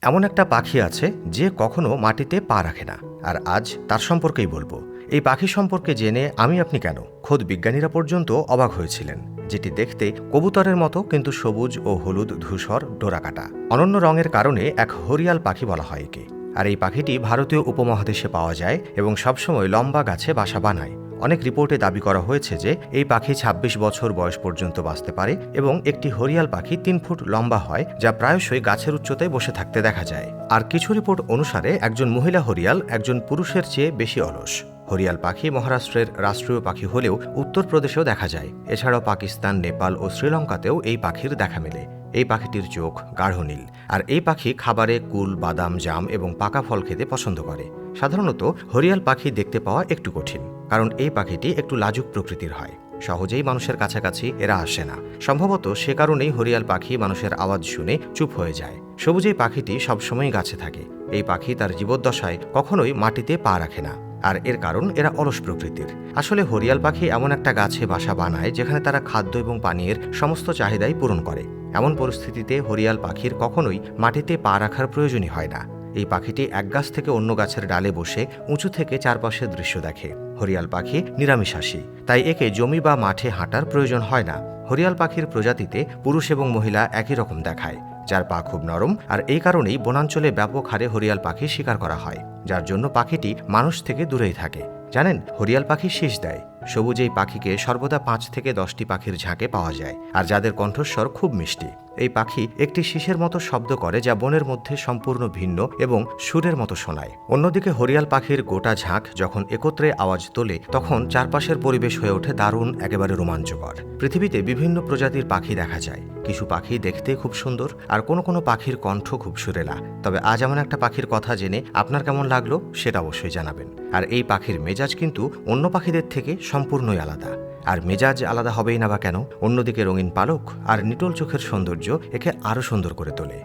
এমন একটা পাখি আছে যে কখনো মাটিতে পা রাখে না, আর আজ তার সম্পর্কেই বলবো। এই পাখি সম্পর্কে জেনে আপনি কেন, খোদ বিজ্ঞানীরা পর্যন্ত অবাক হয়েছিলেন। যেটি দেখতে কবুতরের মতো কিন্তু সবুজ ও হলুদ ধূসর ডোরাকাটা অনন্য রঙের কারণে এক হরিয়াল পাখি বলা হয় একে। আর এই পাখিটি ভারতীয় উপমহাদেশে পাওয়া যায় এবং সবসময় লম্বা গাছে বাসা বানায়। অনেক রিপোর্টে দাবি করা হয়েছে যে এই পাখি ২৬ বছর বয়স পর্যন্ত বাঁচতে পারে এবং একটি হরিয়াল পাখি ৩ ফুট লম্বা হয়, যা প্রায়শই গাছের উচ্চতায় বসে থাকতে দেখা যায়। আর কিছু রিপোর্ট অনুসারে একজন মহিলা হরিয়াল একজন পুরুষের চেয়ে বেশি অলস। হরিয়াল পাখি মহারাষ্ট্রের রাষ্ট্রীয় পাখি হলেও উত্তরপ্রদেশেও দেখা যায়। এছাড়াও পাকিস্তান, নেপাল ও শ্রীলঙ্কাতেও এই পাখির দেখা মেলে। এই পাখিটির চোখ গাঢ় নীল, আর এই পাখি খাবারে কুল, বাদাম, জাম এবং পাকা ফল খেতে পছন্দ করে। সাধারণত হরিয়াল পাখি দেখতে পাওয়া একটু কঠিন, কারণ এই পাখিটি একটু লাজুক প্রকৃতির হয়। সহজেই মানুষের কাছাকাছি এরা আসে না। সম্ভবত সে কারণেই হরিয়াল পাখি মানুষের আওয়াজ শুনে চুপ হয়ে যায়। সবুজ এই পাখিটি সবসময় গাছে থাকে। এই পাখি তার জীবদ্দশায় কখনোই মাটিতে পা রাখে না, আর এর কারণ এরা অলস প্রকৃতির। আসলে হরিয়াল পাখি এমন একটা গাছে বাসা বানায় যেখানে তারা খাদ্য এবং পানীয়ের সমস্ত চাহিদাই পূরণ করে। এমন পরিস্থিতিতে হরিয়াল পাখির কখনোই মাটিতে পা রাখার প্রয়োজনই হয় না। এই পাখিটি এক গাছ থেকে অন্য গাছের ডালে বসে উঁচু থেকে চারপাশের দৃশ্য দেখে। হরিয়াল পাখি নিরামিষাশী, তাই একে জমি বা মাঠে হাঁটার প্রয়োজন হয় না। হরিয়াল পাখির প্রজাতিতে পুরুষ এবং মহিলা একই রকম দেখায়, যার পা খুব নরম, আর এই কারণেই বনাঞ্চলে ব্যাপক হারে হরিয়াল পাখি শিকার করা হয়, যার জন্য পাখিটি মানুষ থেকে দূরেই থাকে। জানেন, হরিয়াল পাখি শীষ দেয়। সবুজ এই পাখিকে সর্বদা ৫ থেকে ১০টি পাখির ঝাঁকে পাওয়া যায়, আর যাদের কণ্ঠস্বর খুব মিষ্টি। এই পাখি একটি শীষের মতো শব্দ করে, যা বনের মধ্যে সম্পূর্ণ ভিন্ন এবং সুরের মতো শোনায়। অন্যদিকে হরিয়াল পাখির গোটা ঝাঁক যখন একত্রে আওয়াজ তোলে, তখন চারপাশের পরিবেশ হয়ে ওঠে দারুণ, একেবারে রোমাঞ্চকর। পৃথিবীতে বিভিন্ন প্রজাতির পাখি দেখা যায়। কিছু পাখি দেখতে খুব সুন্দর, আর কোনো পাখির কণ্ঠ খুব সুরেলা। তবে আজ এমন একটা পাখির কথা জেনে আপনার কেমন লাগলো সেটা অবশ্যই জানাবেন। আর এই পাখির মেজাজ কিন্তু অন্য পাখিদের থেকে সম্পূর্ণই আলাদা। আর মেজাজ আলাদা হবেই না বা কেন? অন্যদিকে রঙিন পালক আর নিটোল চোখের সৌন্দর্য একে আরও সুন্দর করে তোলে।